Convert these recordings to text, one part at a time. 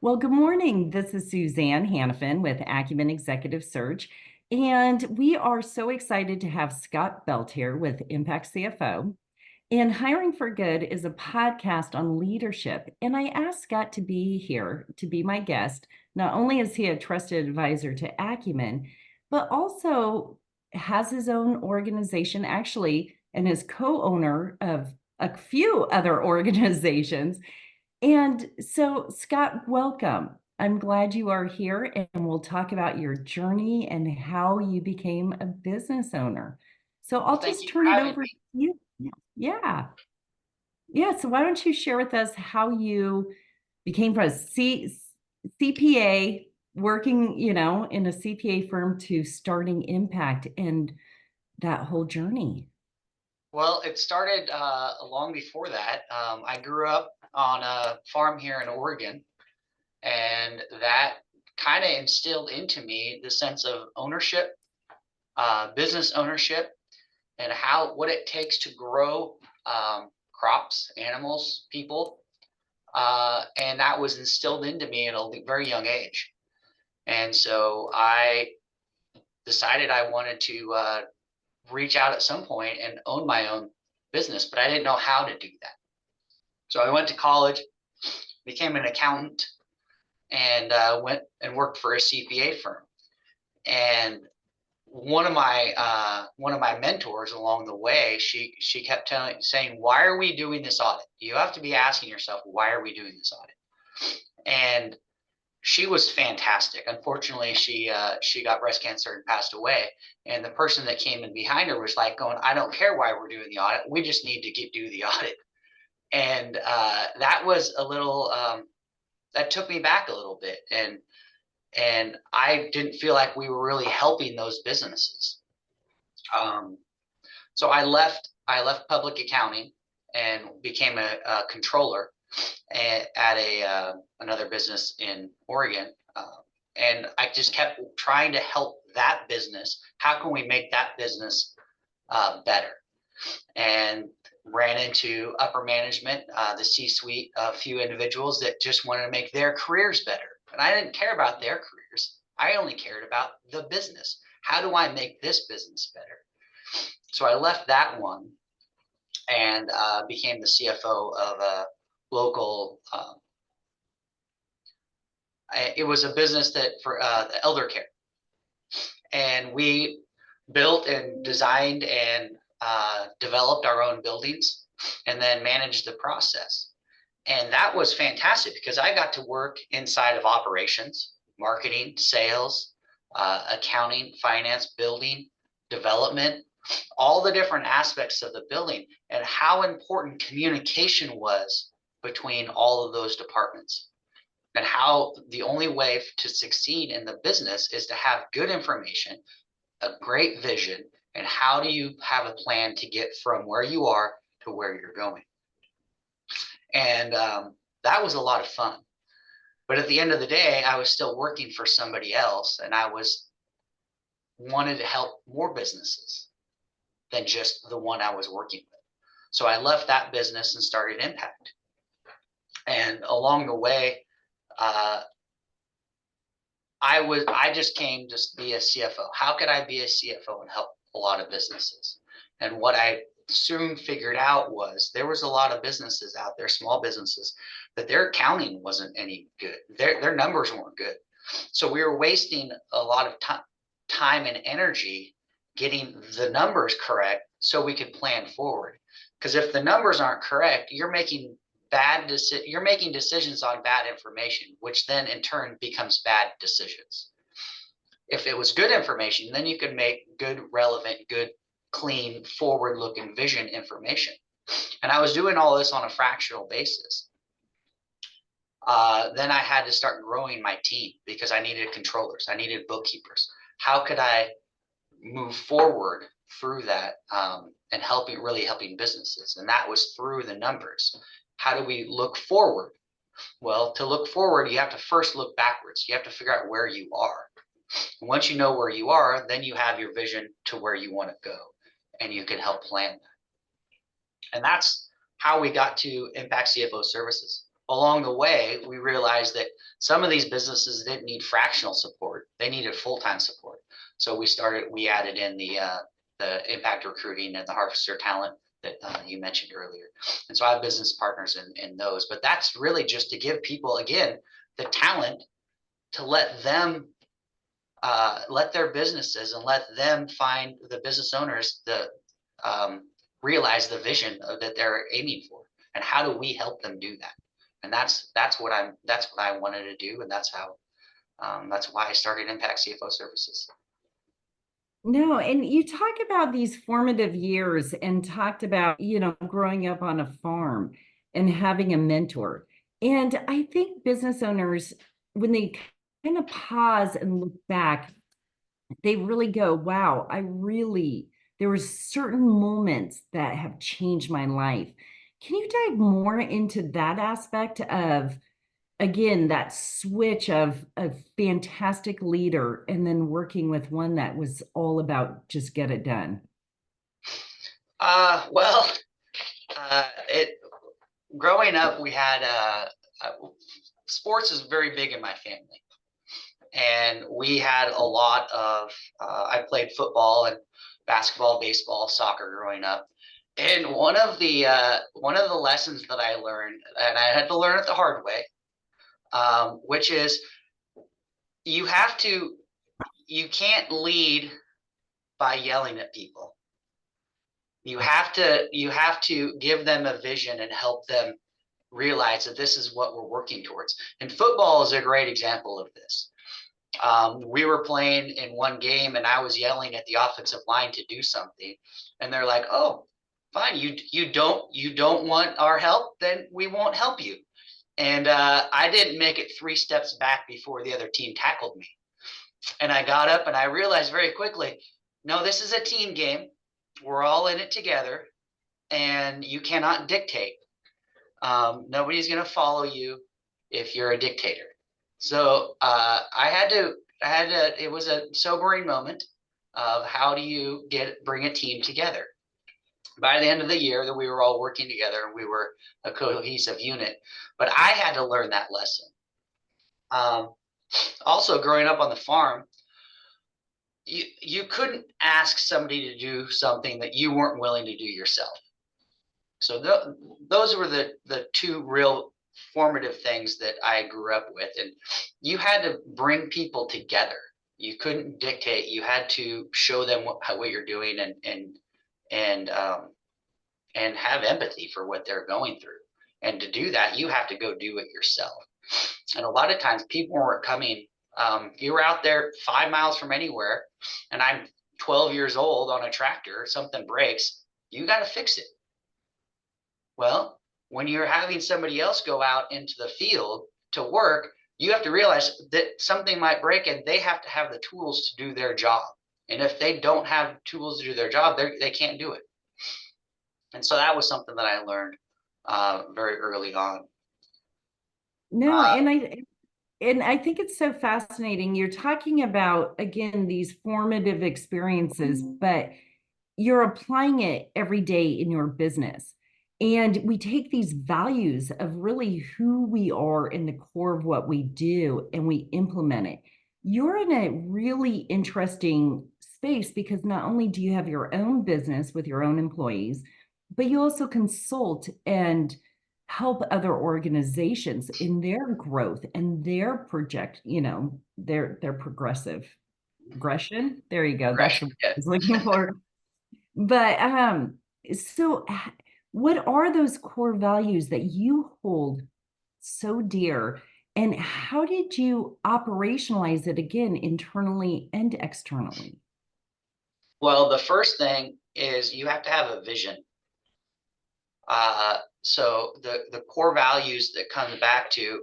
Well, good morning. This is Suzanne Hannafin with Acumen Executive Search, and we are so excited to have Scott Belt here with Impact CFO. And Hiring for Good is a podcast on leadership. And I asked Scott to be here to be my guest. Not only is he a trusted advisor to Acumen, but also has his own organization, actually, and is co owner of a few other organizations. And so, Scott, welcome. I'm glad you are here, and we'll talk about your journey and how you became a business owner. So, Well, I'll thank just you for turn it having over to me. you. Yeah. Yeah. So, why don't you share with us how you became from a CPA, working, in a CPA firm to starting Impact and that whole journey? Well, it started long before that. I grew up on a farm here in Oregon, and that kind of instilled into me the sense of ownership, business ownership, and what it takes to grow crops, animals, people. And that was instilled into me at a very young age. And so I decided I wanted to reach out at some point and own my own business, but I didn't know how to do that. So I went to college, became an accountant, and went and worked for a CPA firm. And one of my mentors along the way, she kept saying, "Why are we doing this audit? You have to be asking yourself, why are we doing this audit?" And she was fantastic. Unfortunately, she got breast cancer and passed away. And the person that came in behind her was like going, "I don't care why we're doing the audit. We just need to do the audit." And that was a little that took me back a little bit, and I didn't feel like we were really helping those businesses. Um, so I left public accounting and became a controller at a another business in Oregon. And I just kept trying to help that business. How can we make that business better? And ran into upper management, the C-suite, a few individuals that just wanted to make their careers better. And I didn't care about their careers. I only cared about the business. How do I make this business better? So I left that one and became the CFO of a local. It was a business that for the elder care, and we built and designed and developed our own buildings, and then managed the process. And that was fantastic because I got to work inside of operations, marketing, sales, accounting, finance, building, development, all the different aspects of the building, and how important communication was between all of those departments, and how the only way to succeed in the business is to have good information, a great vision, and how do you have a plan to get from where you are to where you're going. And that was a lot of fun. But at the end of the day, I was still working for somebody else, and I was wanted to help more businesses than just the one I was working with. So I left that business and started Impact. And along the way, uh, I just came to be a CFO. How could I be a CFO and help a lot of businesses? And what I soon figured out was there was a lot of businesses out there, small businesses, that their accounting wasn't any good. Their numbers weren't good. So we were wasting a lot of time and energy getting the numbers correct so we could plan forward. Because if the numbers aren't correct, you're making decisions on bad information, which then in turn becomes bad decisions. If it was good information, then you could make good, relevant, good, clean, forward looking vision information. And I was doing all this on a fractional basis. Then I had to start growing my team because I needed controllers, I needed bookkeepers. How could I move forward through that, and really helping businesses? And that was through the numbers. How do we look forward? Well, to look forward, you have to first look backwards. You have to figure out where you are. And once you know where you are, then you have your vision to where you want to go, and you can help plan that. And that's how we got to Impact CFO Services. along the way, we realized that some of these businesses didn't need fractional support; they needed full-time support. So we added in the impact recruiting and the harvester talent that you mentioned earlier. And so I have business partners in those, but that's really just to give people, again, the talent to let their businesses and let them find the business owners realize the vision that they're aiming for, and how do we help them do that? And that's what I wanted to do, and that's why I started Impact CFO Services. No, and you talk about these formative years and talked about, growing up on a farm and having a mentor. And I think business owners, when they kind of pause and look back, they really go, wow, there were certain moments that have changed my life. Can you dive more into that aspect of, again, that switch of a fantastic leader and then working with one that was all about just get it done? Well, it growing up, we had sports is very big in my family, and we had a lot of. I played football and basketball, baseball, soccer growing up, and one of the lessons that I learned, and I had to learn it the hard way, which is you can't lead by yelling at people. You have to give them a vision and help them realize that this is what we're working towards. And football is a great example of this. We were playing in one game and I was yelling at the offensive line to do something, and they're like, "Oh, fine, you don't want our help, then we won't help you." And I didn't make it 3 steps back before the other team tackled me. And I got up and I realized very quickly, no, this is a team game. We're all in it together, and you cannot dictate. Nobody's going to follow you if you're a dictator. So it was a sobering moment of how do you bring a team together. By the end of the year, that we were all working together and we were a cohesive unit, but I had to learn that lesson. Also, growing up on the farm, you couldn't ask somebody to do something that you weren't willing to do yourself. So those were the 2 real formative things that I grew up with, and you had to bring people together. You couldn't dictate. You had to show them what you're doing and have empathy for what they're going through. And to do that, you have to go do it yourself. And a lot of times people weren't coming. You were out there 5 miles from anywhere, and I'm 12 years old on a tractor, something breaks, you got to fix it. Well, when you're having somebody else go out into the field to work, you have to realize that something might break and they have to have the tools to do their job. And if they don't have tools to do their job, they can't do it. And so that was something that I learned very early on. No, and I think it's so fascinating. You're talking about, again, these formative experiences, but you're applying it every day in your business. And we take these values of really who we are in the core of what we do and we implement it. You're in a really interesting space because not only do you have your own business with your own employees, but you also consult and help other organizations in their growth and their their progression. There you go. That's what I was looking for. But so what are those core values that you hold so dear, and how did you operationalize it, again, internally and externally? Well, the first thing is you have to have a vision. So the core values that come back to,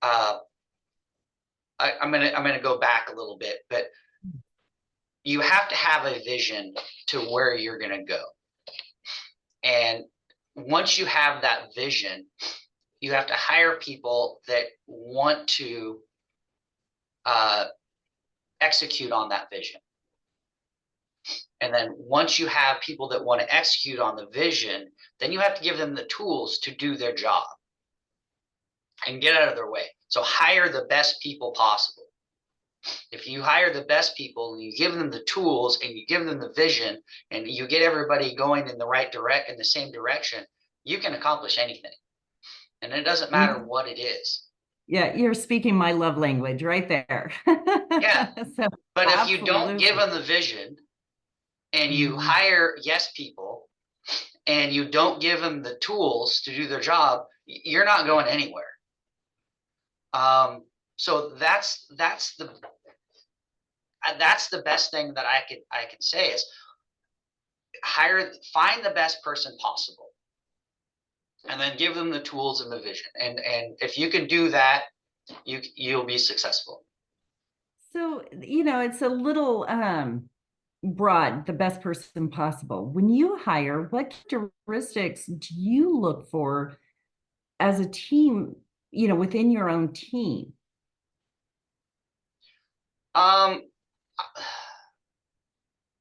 I'm gonna go back a little bit, but you have to have a vision to where you're gonna go. And once you have that vision, you have to hire people that want to execute on that vision. And then once you have people that want to execute on the vision, then you have to give them the tools to do their job. and get out of their way. So hire the best people possible. If you hire the best people and you give them the tools and you give them the vision and you get everybody going in the right in the same direction, you can accomplish anything. And it doesn't matter what it is. Yeah, you're speaking my love language right there. Yeah. So But if you don't give absolutely. them the vision and you Mhm. hire yes people and you don't give them the tools to do their job, you're not going anywhere. So that's the best thing that I can say is find the best person possible, and then give them the tools and the vision. And if you can do that, you'll be successful. So, it's a little broad, the best person possible. When you hire, what characteristics do you look for as a team, within your own team? Um,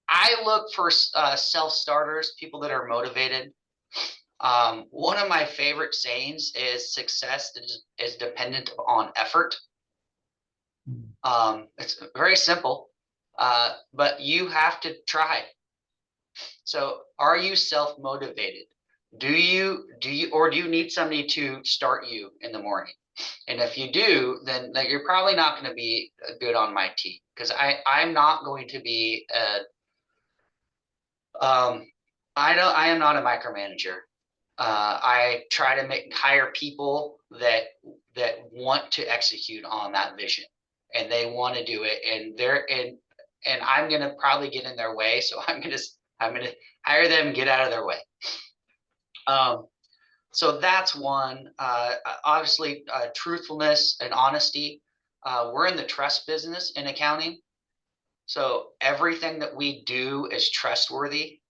I look for self starters, people that are motivated. One of my favorite sayings is success is dependent on effort. It's very simple, but you have to try. So are you self-motivated? Or do you need somebody to start you in the morning? And if you do, then you're probably not going to be good on my team, because I'm not going to be I am not a micromanager. I try to hire people that want to execute on that vision, and they want to do it, and I'm gonna probably get in their way, so I'm gonna hire them and get out of their way. Um, so that's one. Obviously, truthfulness and honesty. We're in the trust business in accounting, so everything that we do is trustworthy.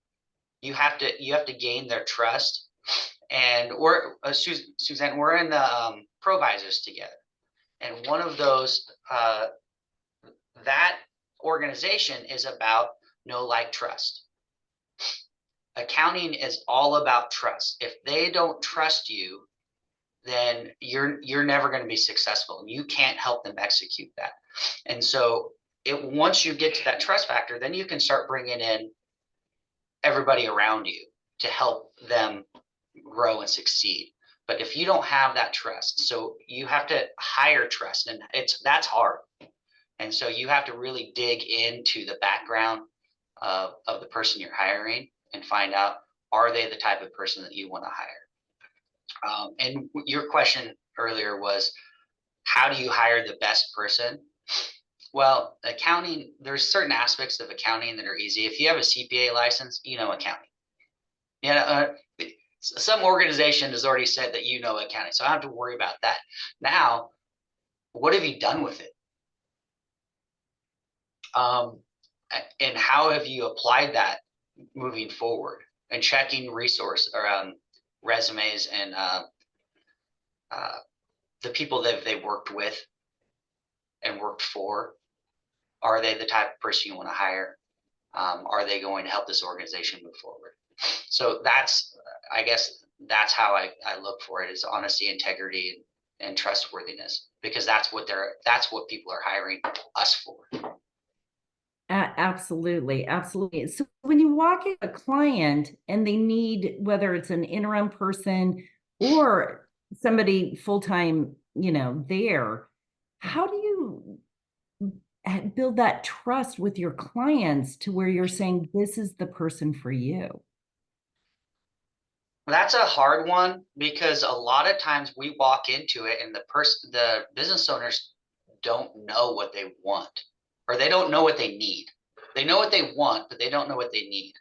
You have to gain their trust. And Suzanne, we're in the Provisors together, and one of those that organization is about know, like, trust. Accounting is all about trust. If they don't trust you, then you're never going to be successful, and you can't help them execute that. And so once you get to that trust factor, then you can start bringing in everybody around you to help them grow and succeed. But if you don't have that trust, so you have to hire trust, and that's hard. And so you have to really dig into the background of the person you're hiring and find out, are they the type of person that you want to hire? And your question earlier was, how do you hire the best person? Well, accounting, there's certain aspects of accounting that are easy. If you have a CPA license, you know accounting. Some organization has already said that you know accounting, so I don't have to worry about that. Now, what have you done with it? And how have you applied that moving forward, and checking resource around resumes and the people that they worked with and worked for? Are they the type of person you want to hire? Are they going to help this organization move forward? So I guess that's how I look for it, is honesty, integrity, and trustworthiness, because that's what people are hiring us for. Absolutely, absolutely. So when you walk in a client and they need, whether it's an interim person or somebody full-time, there, how do you build that trust with your clients to where you're saying this is the person for you? That's a hard one, because a lot of times we walk into it and the business owners don't know what they want, or they don't know what they need. They know what they want, but they don't know what they need.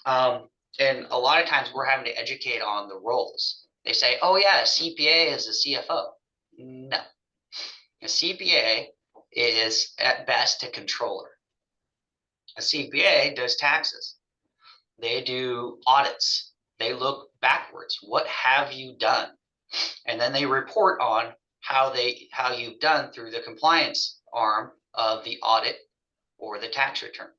And a lot of times we're having to educate on the roles. They say, oh yeah, a CPA is a CFO. No, a CPA is at best a controller. A CPA does taxes. They do audits. They look backwards. What have you done? And then they report on how you've done through the compliance arm of the audit or the tax return.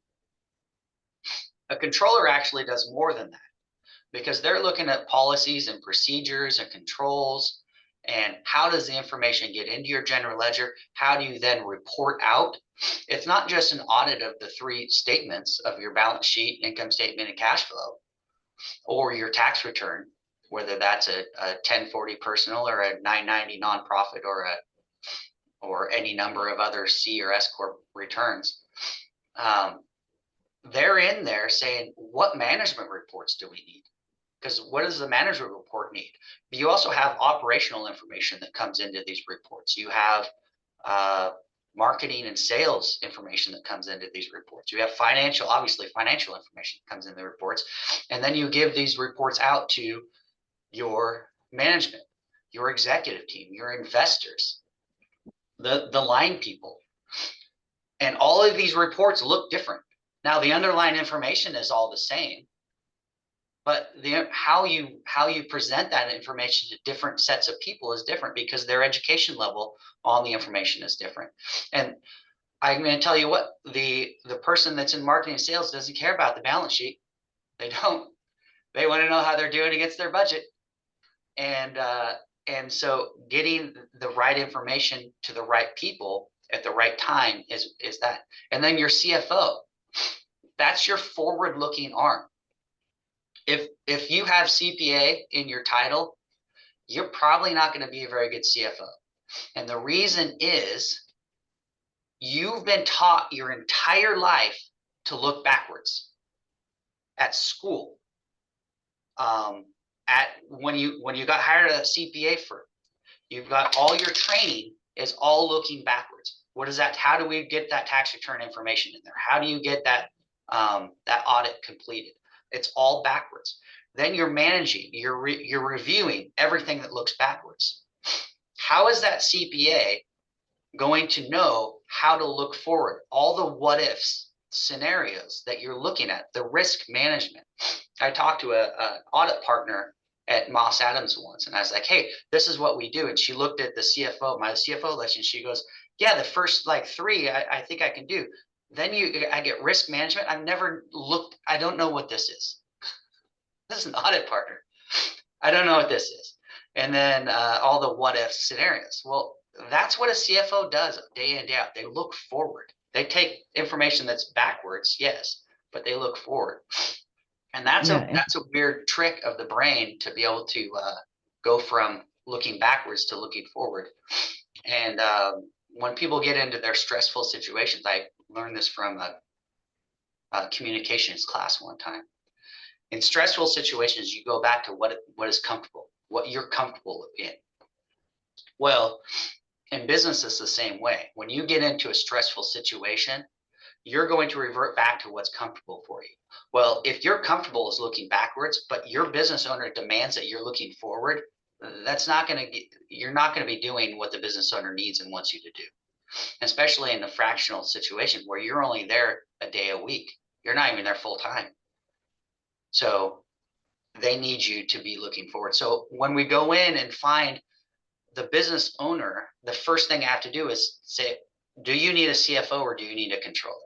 A controller actually does more than that, because they're looking at policies and procedures and controls, And how does the information get into your general ledger? How do you then report out? It's not just an audit of the 3 statements of your balance sheet, income statement, and cash flow, or your tax return, whether that's a 1040 personal or a 990 nonprofit or any number of other C or S corp returns. They're in there saying, what management reports do we need? Because what does the management report need? But you also have operational information that comes into these reports. You have marketing and sales information that comes into these reports. You have obviously financial information that comes in the reports. And then you give these reports out to your management, your executive team, your investors, the line people. And all of these reports look different. Now, the underlying information is all the same, but how you present that information to different sets of people is different because their education level on the information is different. And I'm going to tell you what, the person that's in marketing and sales doesn't care about the balance sheet. They don't. They want to know how they're doing against their budget. And so getting the right information to the right people at the right time is that. And then your CFO, that's your forward-looking arm. If you have CPA in your title, you're probably not going to be a very good CFO. And the reason is you've been taught your entire life to look backwards at school. When you got hired at a CPA firm, you've got all your training is all looking backwards. What is that? How do we get that tax return information in there? How do you get that audit completed? It's all backwards. Then you're managing, you're reviewing everything that looks backwards. How is that CPA going to know how to look forward? All the what ifs scenarios that you're looking at, the risk management. I talked to an audit partner at Moss Adams once, and I was like, hey, this is what we do. And she looked at the CFO, my CFO list, and she goes, yeah, the first like 3, I think I can do. Then I get risk management. I've never looked. I don't know what this is. This is an audit partner. I don't know what this is. And then all the what if scenarios. Well, that's what a CFO does day in, day out. They look forward. They take information that's backwards, yes, but they look forward. And that's a weird trick of the brain to be able to go from looking backwards to looking forward. And when people get into their stressful situations, I learned this from a communications class one time. In stressful situations, you go back to what is comfortable, what you're comfortable in. Well, in business, it's the same way. When you get into a stressful situation, you're going to revert back to what's comfortable for you. Well, if you're comfortable is looking backwards, but your business owner demands that you're looking forward, you're not going to be doing what the business owner needs and wants you to do. Especially in a fractional situation where you're only there a day a week. You're not even there full time. So they need you to be looking forward. So when we go in and find the business owner, the first thing I have to do is say, do you need a CFO or do you need a controller?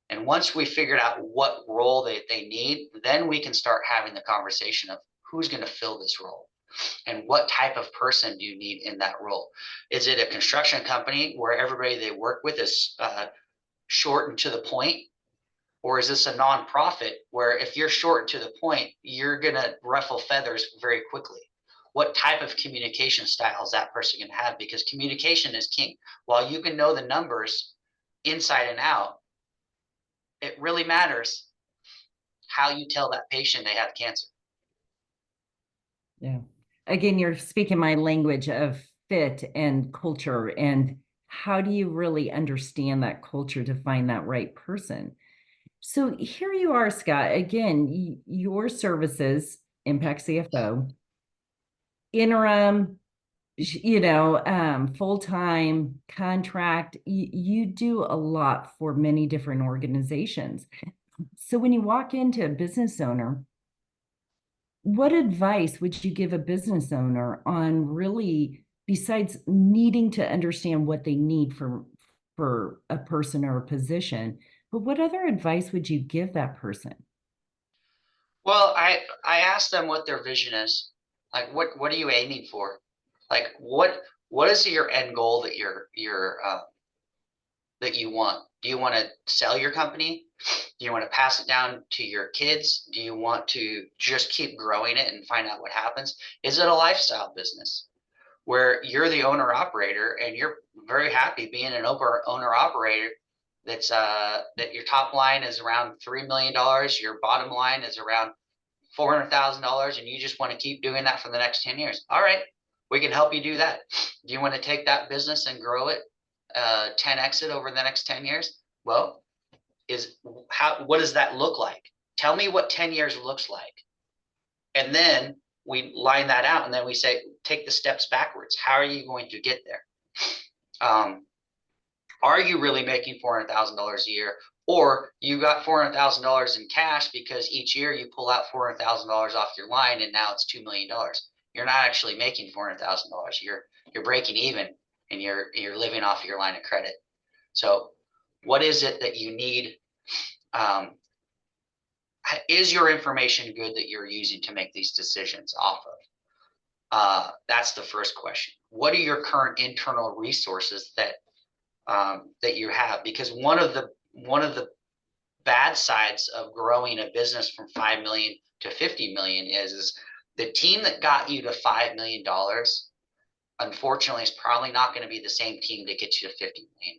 And once we figured out what role they need, then we can start having the conversation of who's going to fill this role and what type of person do you need in that role? Is it a construction company where everybody they work with is short and to the point? Or is this a nonprofit where if you're short and to the point, you're going to ruffle feathers very quickly? What type of communication style is that person going to have? Because communication is king. While you can know the numbers inside and out, it really matters how you tell that patient they have cancer. Yeah. Again, you're speaking my language of fit and culture, and how do you really understand that culture to find that right person? So here you are, Scott, again, your services, Impact CFO, interim, full-time contract, you do a lot for many different organizations. So when you walk into a business owner, what advice would you give a business owner on really, besides needing to understand what they need for a person or a position, but what other advice would you give that person? Well, I asked them what their vision is. Like, what are you aiming for? Like what is your end goal that that you want? Do you want to sell your company? Do you want to pass it down to your kids? Do you want to just keep growing it and find out what happens? Is it a lifestyle business where you're the owner operator and you're very happy being an owner operator that your top line is around $3 million, your bottom line is around $400,000, and you just want to keep doing that for the next 10 years? All right, we can help you do that. Do you want to take that business and grow it 10x it over the next 10 years? Well, what does that look like? Tell me what 10 years looks like. And then we line that out, and then we say, take the steps backwards. How are you going to get there? Are you really making $400,000 a year, or you got $400,000 in cash because each year you pull out $400,000 off your line and now it's $2 million? You're not actually making $400,000. You're breaking even, and you're living off your line of credit. So what is it that you need? Is your information good that you're using to make these decisions off of? That's the first question. What are your current internal resources that you have? Because one of the bad sides of growing a business from 5 million to 50 million is the team that got you to $5 million, unfortunately, is probably not going to be the same team that gets you to $50 million,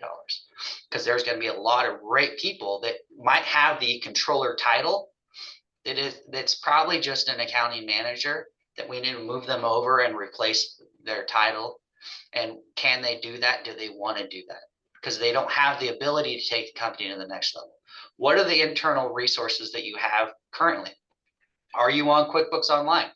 because there's going to be a lot of great people that might have the controller title that's probably just an accounting manager, that we need to move them over and replace their title. And can they do that? Do they want to do that? Because they don't have the ability to take the company to the next level. What are the internal resources that you have currently? Are you on QuickBooks Online?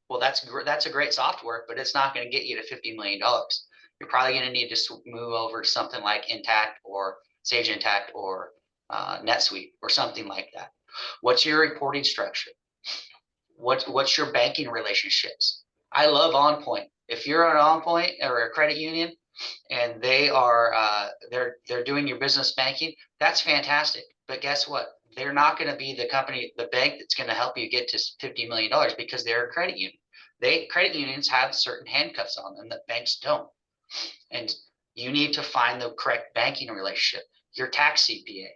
Well, that's a great software, but it's not going to get you to $50 million. You're probably going to need to move over to something like Intacct or Sage Intacct or NetSuite or something like that. What's your reporting structure? What's your banking relationships? I love OnPoint. If you're an OnPoint or a credit union and they are they're doing your business banking, that's fantastic. But guess what? They're not going to be the bank that's going to help you get to $50 million, because they're a credit union. Credit unions have certain handcuffs on them that banks don't. And you need to find the correct banking relationship. Your tax CPA.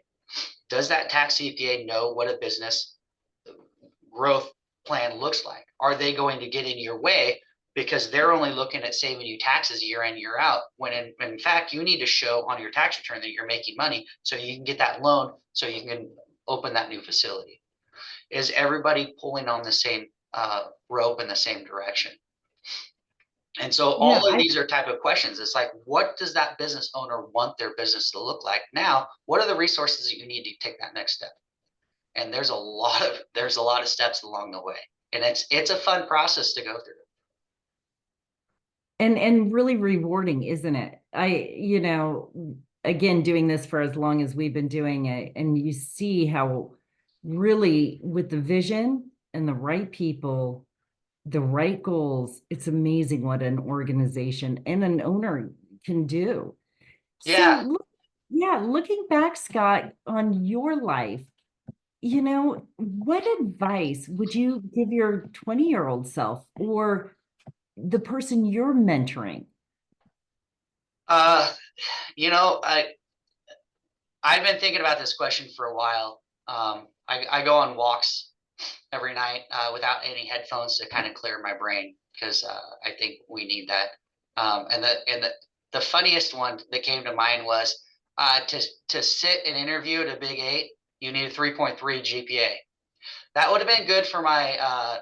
Does that tax CPA know what a business growth plan looks like? Are they going to get in your way because they're only looking at saving you taxes year in, year out, when in fact, you need to show on your tax return that you're making money so you can get that loan so you can open that new facility? Is everybody pulling on the same rope in the same direction? And so all of these are type of questions. It's like, what does that business owner want their business to look like? Now, what are the resources that you need to take that next step? And there's a lot of steps along the way. And it's a fun process to go through. And really rewarding, isn't it? Again, doing this for as long as we've been doing it, and you see how really with the vision and the right people, the right goals, it's amazing what an organization and an owner can do. Yeah. So, looking back, Scott, on your life, what advice would you give your 20-year-old self or the person you're mentoring? I've been thinking about this question for a while. I go on walks every night without any headphones to kind of clear my brain, because I think we need that. And the funniest one that came to mind was to sit and interview at a Big 8, you need a 3.3 GPA. That would have been good for my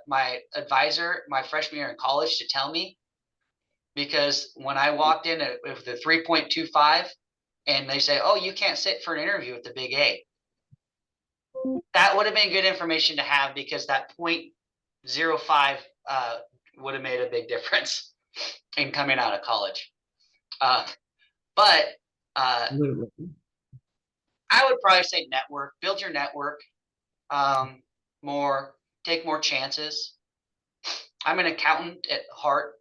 my advisor my freshman year in college to tell me, because when I walked in with the 3.25 and they say, oh, you can't sit for an interview at the Big 8, that would have been good information to have, because that 0.05 would have made a big difference in coming out of college. But Absolutely. I would probably say network, build your network more, take more chances. I'm an accountant at heart,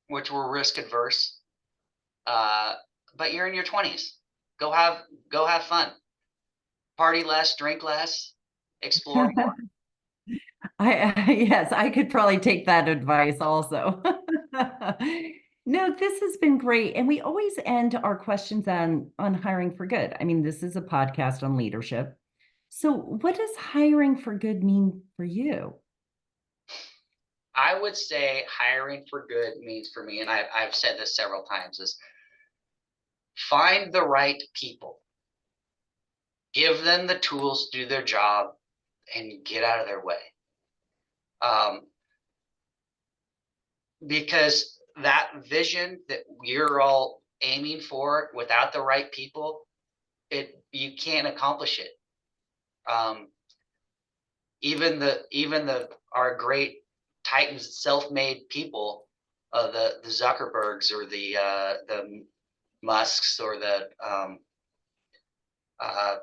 which we're risk adverse. But you're in your 20s. Go have fun. Party less, drink less, explore more. Yes, I could probably take that advice also. No, this has been great. And we always end our questions on hiring for good. I mean, this is a podcast on leadership. So what does hiring for good mean for you? I would say hiring for good means for me, and I've said this several times, is find the right people, give them the tools to do their job, and get out of their way. Um, because that vision that you're all aiming for, without the right people, you can't accomplish it. Um, even the our great titans, self-made people, the Zuckerbergs or the Musks or the uh,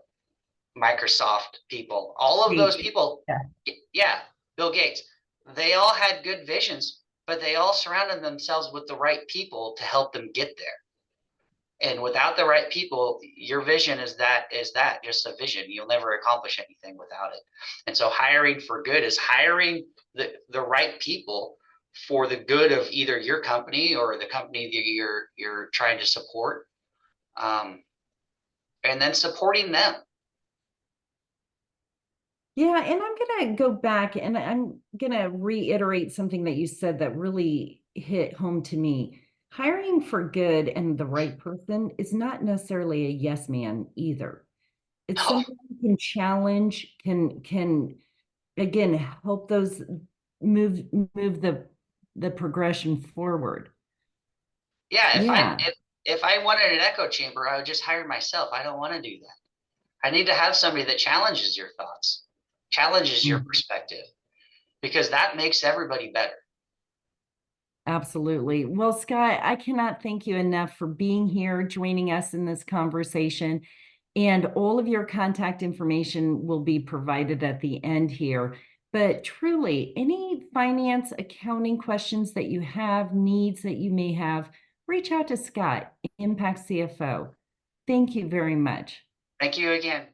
Microsoft people, all of those Maybe. people, Yeah. yeah, Bill Gates, they all had good visions, but they all surrounded themselves with the right people to help them get there. And without the right people, your vision is that just a vision. You'll never accomplish anything without it. And so hiring for good is hiring the right people for the good of either your company or the company that you're trying to support, um, and then supporting them. Yeah, and I'm going to go back and I'm going to reiterate something that you said that really hit home to me. Hiring for good and the right person is not necessarily a yes man either. It's Oh, something you can challenge, can again help those move move the progression forward. yeah, Yeah. if I wanted an echo chamber, I would just hire myself. I don't want to do that. I need to have somebody that challenges your thoughts, challenges your Mhm. perspective, because that makes everybody better. Absolutely. Well, Scott, I cannot thank you enough for being here, joining us in this conversation. And all of your contact information will be provided at the end here. But truly, any finance, accounting questions that you have, needs that you may have, reach out to Scott, Impact CFO. Thank you very much. Thank you again.